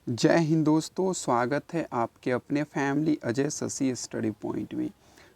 जय हिंद दोस्तों, स्वागत है आपके अपने family Ajay Shashi study point में।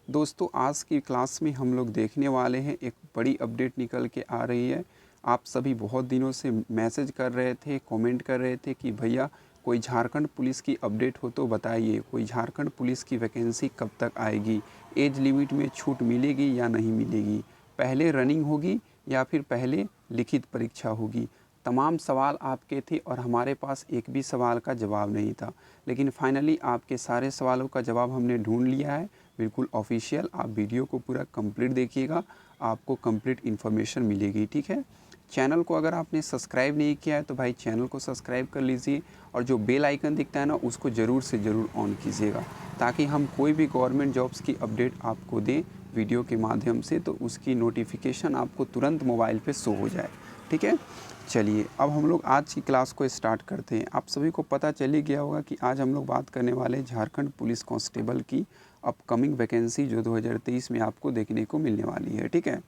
दोस्तों, आज की क्लास में हम लोग देखने वाले हैं, एक बड़ी अपडेट निकल के आ रही है। आप सभी बहुत दिनों से मैसेज कर रहे थे, कमेंट कर रहे थे कि भैया कोई झारखंड पुलिस की अपडेट हो तो बताइए, कोई झारखंड पुलिस की वैकेंसी कब तक आएगी, एज लिमिट में छूट मिलेगी या नहीं मिलेगी, पहले रनिंग होगी या फिर पहले लिखित परीक्षा होगी। तमाम सवाल आपके थे और हमारे पास एक भी सवाल का जवाब नहीं था, लेकिन फाइनली आपके सारे सवालों का जवाब हमने ढूंढ लिया है, बिल्कुल ऑफिशियल। आप वीडियो को पूरा कंप्लीट देखिएगा, आपको कंप्लीट इन्फॉर्मेशन मिलेगी, ठीक है। चैनल को अगर आपने सब्सक्राइब नहीं किया है तो भाई चैनल को सब्सक्राइब कर लीजिए और जो बेल आइकन दिखता है ना उसको ज़रूर से ज़रूर ऑन कीजिएगा, ताकि हम कोई भी गवर्नमेंट जॉब्स की अपडेट आपको दें वीडियो के माध्यम से, तो उसकी नोटिफिकेशन आपको तुरंत मोबाइल पे शो हो जाए, ठीक है। चलिए अब हम लोग आज की क्लास को स्टार्ट करते हैं। आप सभी को पता चल ही गया होगा कि आज हम लोग बात करने वाले हैं झारखंड पुलिस कांस्टेबल की अपकमिंग वैकेंसी जो 2023 में आपको देखने को मिलने वाली है, ठीक है।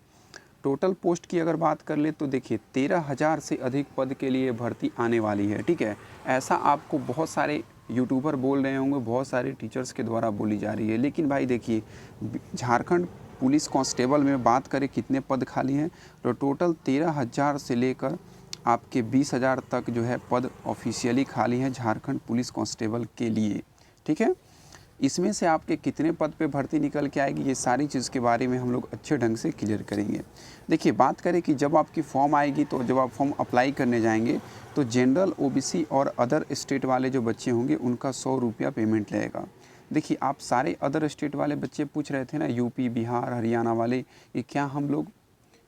टोटल पोस्ट की अगर बात कर ले तो देखिए 13,000 से अधिक पद के लिए भर्ती आने वाली है, ठीक है। ऐसा आपको बहुत सारे यूट्यूबर बोल रहे होंगे, बहुत सारे टीचर्स के द्वारा बोली जा रही है, लेकिन भाई देखिए झारखंड पुलिस कांस्टेबल में बात करें कितने पद खाली हैं तो टोटल 13,000 से लेकर आपके 20,000 तक जो है पद ऑफिशियली खाली हैं झारखंड पुलिस कांस्टेबल के लिए, ठीक है। इसमें से आपके कितने पद पे भर्ती निकल के आएगी, ये सारी चीज़ के बारे में हम लोग अच्छे ढंग से क्लियर करेंगे। देखिए बात करें कि जब आपकी फॉर्म आएगी तो जब आप फॉर्म अप्लाई करने जाएंगे तो जनरल, ओबीसी और अदर स्टेट वाले जो बच्चे होंगे उनका 100 रुपया पेमेंट लगेगा। देखिए आप सारे अदर स्टेट वाले बच्चे पूछ रहे थे ना, यूपी, बिहार, हरियाणा वाले, कि क्या हम लोग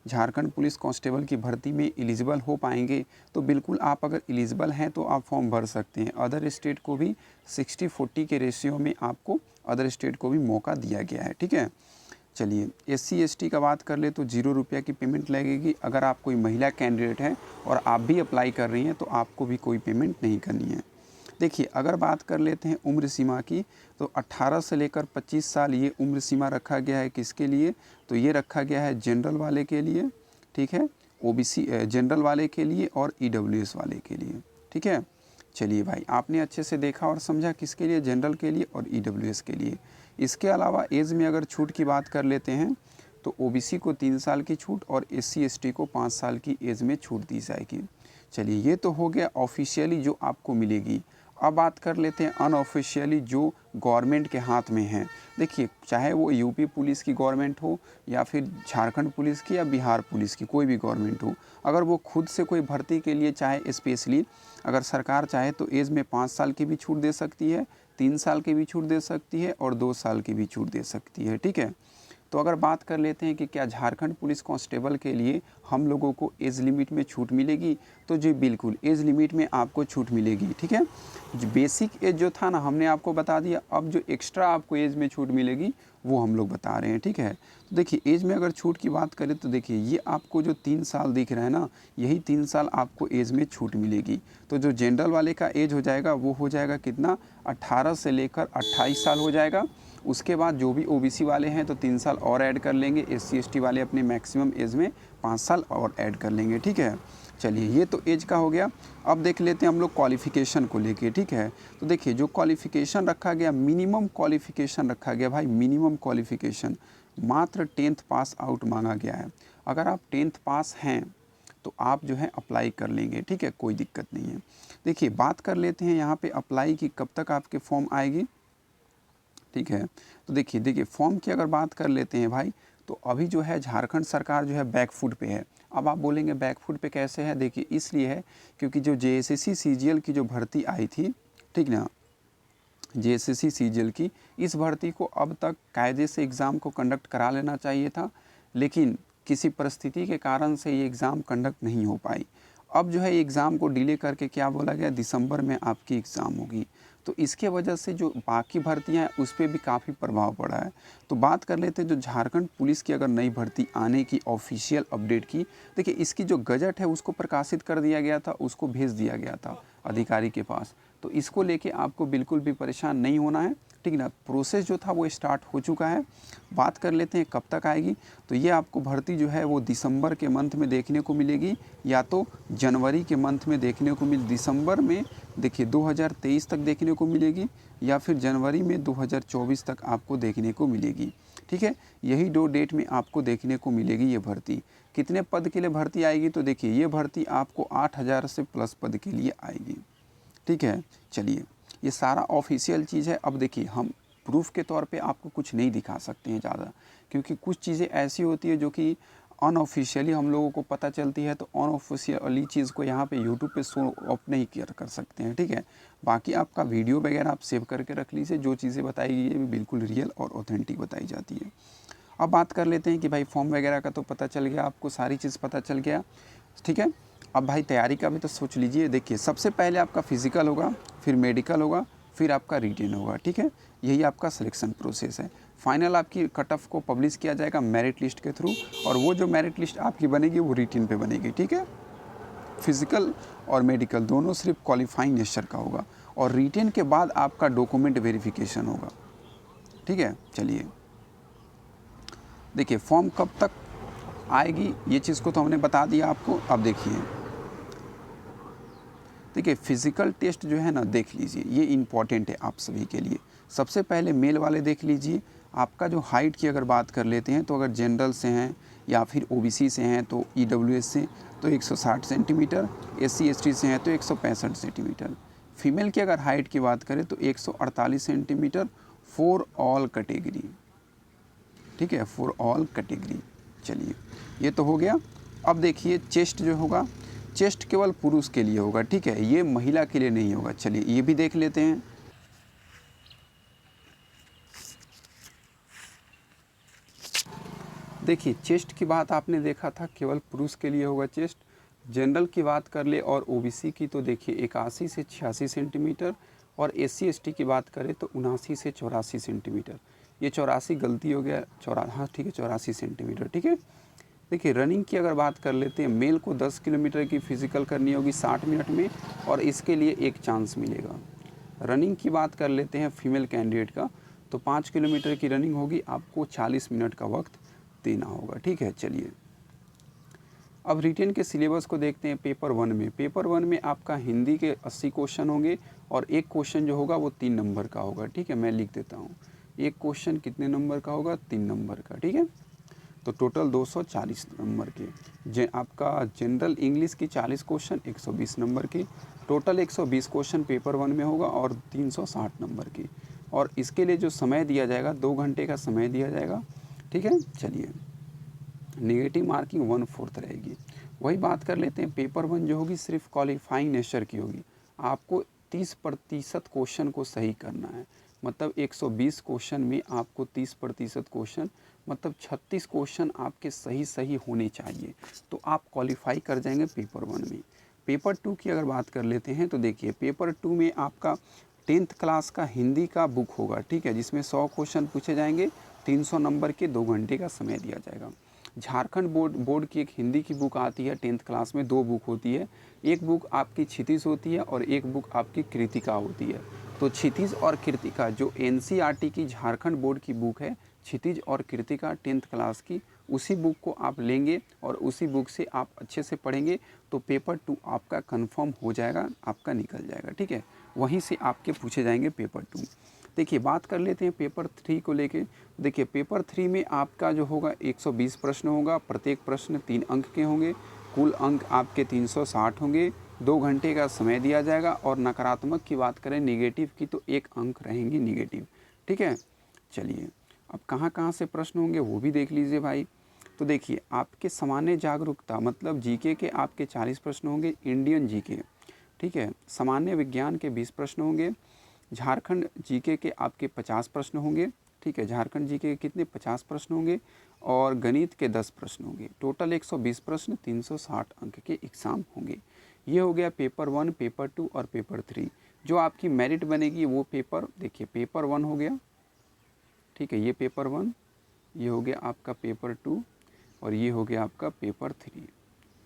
झारखंड पुलिस कांस्टेबल की भर्ती में एलिजिबल हो पाएंगे। तो बिल्कुल आप अगर एलिजिबल हैं तो आप फॉर्म भर सकते हैं। अदर स्टेट को भी 60-40 के रेशियो में आपको अदर स्टेट को भी मौका दिया गया है, ठीक है। चलिए SC ST का बात कर ले तो 0 रुपया की पेमेंट लगेगी। अगर आप कोई महिला कैंडिडेट हैं और आप भी अप्लाई कर रही हैं तो आपको भी कोई पेमेंट नहीं करनी है। देखिए अगर बात कर लेते हैं उम्र सीमा की तो 18 से लेकर 25 साल ये उम्र सीमा रखा गया है। किसके लिए? तो ये रखा गया है जनरल वाले के लिए, ठीक है, ओबीसी जनरल वाले के लिए और ईडब्ल्यूएस वाले के लिए, ठीक है। चलिए भाई आपने अच्छे से देखा और समझा, किसके लिए? जनरल के लिए और ईडब्ल्यूएस के लिए। इसके अलावा एज में अगर छूट की बात कर लेते हैं तो ओबीसी को 3 साल की छूट और SC ST को 5 साल की एज में छूट दी जाएगी। चलिए ये तो हो गया ऑफिशियली जो आपको मिलेगी। अब बात कर लेते हैं अनऑफिशियली जो गवर्नमेंट के हाथ में है। देखिए चाहे वो यूपी पुलिस की गवर्नमेंट हो या फिर झारखंड पुलिस की या बिहार पुलिस की, कोई भी गवर्नमेंट हो, अगर वो खुद से कोई भर्ती के लिए चाहे, स्पेशली अगर सरकार चाहे तो एज में 5 साल की भी छूट दे सकती है, 3 साल की भी छूट दे सकती है और 2 साल की भी छूट दे सकती है, ठीक है। तो अगर बात कर लेते हैं कि क्या झारखंड पुलिस कांस्टेबल के लिए हम लोगों को एज लिमिट में छूट मिलेगी, तो जी बिल्कुल एज लिमिट में आपको छूट मिलेगी, ठीक है। जो बेसिक एज जो था ना हमने आपको बता दिया, अब जो एक्स्ट्रा आपको एज में छूट मिलेगी वो हम लोग बता रहे हैं, ठीक है। तो देखिए एज में अगर छूट की बात करें तो देखिए ये आपको जो 3 साल दिख रहा है ना, यही 3 साल आपको एज में छूट मिलेगी। तो जो जनरल वाले का एज हो जाएगा वो हो जाएगा कितना, 18 से लेकर 28 साल हो जाएगा। उसके बाद जो भी ओबीसी वाले हैं तो 3 साल और ऐड कर लेंगे, SC ST वाले अपने मैक्सिमम एज में 5 साल और ऐड कर लेंगे, ठीक है। चलिए ये तो एज का हो गया। अब देख लेते हैं हम लोग क्वालिफ़िकेशन को लेके, ठीक है। तो देखिए जो क्वालिफ़िकेशन रखा गया, मिनिमम क्वालिफ़िकेशन रखा गया भाई, मिनिमम क्वालिफ़िकेशन मात्र 10th पास आउट मांगा गया है। अगर आप 10th पास हैं तो आप जो है अप्लाई कर लेंगे, ठीक है, कोई दिक्कत नहीं है। देखिए बात कर लेते हैं यहाँ पे अप्लाई की कब तक आपके फॉर्म आएगी, ठीक है। तो देखिए फॉर्म की अगर बात कर लेते हैं भाई, तो अभी जो है झारखंड सरकार जो है बैक फुट पे है। अब आप बोलेंगे बैक फुट पे कैसे है? देखिए इसलिए है क्योंकि जो JSSC CGL की जो भर्ती आई थी, ठीक ना, JSSC CGL की इस भर्ती को अब तक कायदे से एग्ज़ाम को कंडक्ट करा लेना चाहिए था, लेकिन किसी परिस्थिति के कारण से ये एग्ज़ाम कंडक्ट नहीं हो पाई। अब जो है एग्ज़ाम को डिले करके क्या बोला गया, दिसंबर में आपकी एग्ज़ाम होगी। तो इसके वजह से जो बाकी भर्तियां हैं उस पर भी काफ़ी प्रभाव पड़ा है। तो बात कर लेते हैं जो झारखंड पुलिस की अगर नई भर्ती आने की ऑफिशियल अपडेट की, देखिए इसकी जो गजट है उसको प्रकाशित कर दिया गया था, उसको भेज दिया गया था अधिकारी के पास। तो इसको लेके आपको बिल्कुल भी परेशान नहीं होना है, ठीक ना। प्रोसेस जो था वो स्टार्ट हो चुका है। बात कर लेते हैं कब तक आएगी, तो ये आपको भर्ती जो है वो दिसंबर के मंथ में देखने को मिलेगी या तो जनवरी के मंथ में देखने को दिसंबर में देखिए 2023 तक देखने को मिलेगी या फिर जनवरी में 2024 तक आपको देखने को मिलेगी। ठीक है, यही 2 डेट में आपको देखने को मिलेगी ये भर्ती। कितने पद के लिए भर्ती आएगी, तो देखिए ये भर्ती आपको 8000 से प्लस पद के लिए आएगी। ठीक है, चलिए ये सारा ऑफिशियल चीज़ है। अब देखिए हम प्रूफ के तौर पे आपको कुछ नहीं दिखा सकते हैं ज़्यादा, क्योंकि कुछ चीज़ें ऐसी होती है जो कि अनऑफिशियली हम लोगों को पता चलती है, तो अनऑफिशियली चीज़ को यहाँ पे यूट्यूब पे शो अप नहीं कर सकते हैं। ठीक है, बाकी आपका वीडियो वगैरह आप सेव करके रख लीजिए, जो चीज़ें बताई गई है बिल्कुल रियल और ऑथेंटिक बताई जाती है। अब बात कर लेते हैं कि भाई फॉर्म वगैरह का तो पता चल गया, आपको सारी चीज़ पता चल गया। ठीक है, अब भाई तैयारी का भी तो सोच लीजिए। देखिए सबसे पहले आपका फिज़िकल होगा, फिर मेडिकल होगा, फिर आपका रिटेन होगा। ठीक है, यही आपका सिलेक्शन प्रोसेस है। फाइनल आपकी कट ऑफ को पब्लिश किया जाएगा मेरिट लिस्ट के थ्रू, और वो जो मेरिट लिस्ट आपकी बनेगी वो रिटेन पे बनेगी। ठीक है, फिज़िकल और मेडिकल दोनों सिर्फ क्वालिफाइंग नेचर का होगा, और रिटेन के बाद आपका डॉक्यूमेंट वेरिफिकेशन होगा। ठीक है, चलिए देखिए फॉर्म कब तक आएगी ये चीज़ को तो हमने बता दिया आपको। अब देखिए फिज़िकल टेस्ट जो है ना, देख लीजिए ये इम्पॉर्टेंट है आप सभी के लिए। सबसे पहले मेल वाले देख लीजिए। आपका जो हाइट की अगर बात कर लेते हैं, तो अगर जनरल से हैं या फिर ओबीसी से हैं तो ईडब्ल्यूएस से तो 160 सेंटीमीटर, एससी एसटी से हैं तो 165 सेंटीमीटर। फीमेल की अगर हाइट की बात करें तो 148 सेंटीमीटर फॉर ऑल कैटेगरी। ठीक है, फॉर ऑल कैटेगरी। चलिए ये तो हो गया। अब देखिए चेस्ट जो होगा, चेस्ट केवल पुरुष के लिए होगा। ठीक है, ये महिला के लिए नहीं होगा। चलिए ये भी देख लेते हैं। देखिए चेस्ट की बात आपने देखा था केवल पुरुष के लिए होगा चेस्ट। जनरल की बात कर ले और ओबीसी की तो देखिए 81 से 86 सेंटीमीटर, और एससी एसटी की बात करें तो 79 से 84 सेंटीमीटर। ये 84 गलती हो गया, हाँ ठीक है 84 सेंटीमीटर। ठीक है, देखिए रनिंग की अगर बात कर लेते हैं, मेल को 10 किलोमीटर की फ़िज़िकल करनी होगी 60 मिनट में, और इसके लिए एक चांस मिलेगा। रनिंग की बात कर लेते हैं फीमेल कैंडिडेट का, तो 5 किलोमीटर की रनिंग होगी, आपको 40 मिनट का वक्त देना होगा। ठीक है, चलिए अब रिटेन के सिलेबस को देखते हैं। पेपर 1 में, पेपर 1 में आपका हिंदी के 80 क्वेश्चन होंगे, और एक क्वेश्चन जो होगा वो 3 नंबर का होगा। ठीक है, मैं लिख देता हूँ, एक क्वेश्चन कितने नंबर का होगा, 3 नंबर का। ठीक है, तो टोटल 240 नंबर के। आपका जनरल इंग्लिश की 40 क्वेश्चन 120 नंबर के, टोटल 120 क्वेश्चन पेपर 1 में होगा, और 360 नंबर की। और इसके लिए जो समय दिया जाएगा 2 घंटे का समय दिया जाएगा। ठीक है, चलिए नेगेटिव मार्किंग 1/4 रहेगी। वही बात कर लेते हैं, पेपर 1 जो होगी सिर्फ क्वालिफाइंग नेचर की होगी। आपको 30% क्वेश्चन को सही करना है, मतलब 120 क्वेश्चन में आपको 30% क्वेश्चन, मतलब 36 क्वेश्चन आपके सही होने चाहिए, तो आप क्वालिफाई कर जाएंगे पेपर 1 में। पेपर 2 की अगर बात कर लेते हैं, तो देखिए पेपर 2 में आपका 10th क्लास का हिंदी का बुक होगा। ठीक है, जिसमें 100 क्वेश्चन पूछे जाएंगे, 300 नंबर के, 2 घंटे का समय दिया जाएगा। झारखंड बोर्ड की एक हिंदी की बुक आती है 10th क्लास में, 2 बुक होती है। एक बुक आपकी क्षितिज होती है, और एक बुक आपकी कृतिका होती है। तो क्षितिज और कृतिका जो एनसीईआरटी की झारखंड बोर्ड की बुक है, क्षितिज और कृतिका 10th क्लास की, उसी बुक को आप लेंगे और उसी बुक से आप अच्छे से पढ़ेंगे, तो पेपर 2 आपका कंफर्म हो जाएगा, आपका निकल जाएगा। ठीक है, वहीं से आपके पूछे जाएंगे पेपर 2। देखिए बात कर लेते हैं पेपर 3 को लेके। देखिए पेपर 3 में आपका जो होगा 120 प्रश्न होगा, प्रत्येक प्रश्न 3 अंक के होंगे, कुल अंक आपके 360 होंगे, 2 घंटे का समय दिया जाएगा। और नकारात्मक की बात करें, नेगेटिव की, तो 1 अंक रहेंगे नेगेटिव। ठीक है, चलिए अब कहाँ कहाँ से प्रश्न होंगे वो भी देख लीजिए भाई। तो देखिए आपके सामान्य जागरूकता मतलब जीके के आपके 40 प्रश्न होंगे, इंडियन जीके। ठीक है, सामान्य विज्ञान के 20 प्रश्न होंगे, झारखंड जीके के आपके 50 प्रश्न होंगे। ठीक है, झारखंड जीके के कितने 50 प्रश्न होंगे, और गणित के 10 प्रश्न होंगे। टोटल 120 प्रश्न, 360 अंक के एग्ज़ाम होंगे। ये हो गया पेपर 1, पेपर 2 और पेपर 3। जो आपकी मेरिट बनेगी वो पेपर, देखिए पेपर 1 हो गया। ठीक है, ये पेपर 1, ये हो गया आपका पेपर 2, और ये हो गया आपका पेपर 3।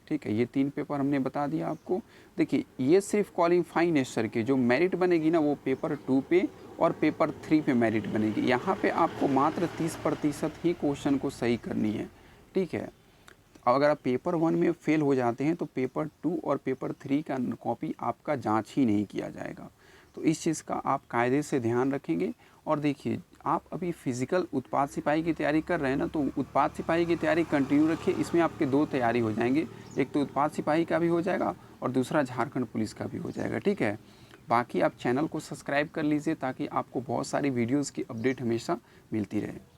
ठीक है, ये 3 पेपर हमने बता दिया आपको। देखिए ये सिर्फ क्वालिफाइंग नेचर के, जो मेरिट बनेगी ना वो पेपर 2 पे और पेपर 3 पे मेरिट बनेगी। यहाँ पे आपको मात्र 30% ही क्वेश्चन को सही करनी है। ठीक है, अगर आप पेपर 1 में फेल हो जाते हैं तो पेपर 2 और पेपर 3 का कॉपी आपका जांच ही नहीं किया जाएगा। तो इस चीज़ का आप कायदे से ध्यान रखेंगे। और देखिए, आप अभी फिज़िकल उत्पाद सिपाही की तैयारी कर रहे हैं ना, तो उत्पाद सिपाही की तैयारी कंटिन्यू रखिए। इसमें आपके 2 तैयारी हो जाएंगे, एक तो उत्पाद सिपाही का भी हो जाएगा और दूसरा झारखंड पुलिस का भी हो जाएगा, ठीक है। बाकी आप चैनल को सब्सक्राइब कर लीजिए ताकि आपको बहुत सारी वीडियोज़ की अपडेट हमेशा मिलती रहे।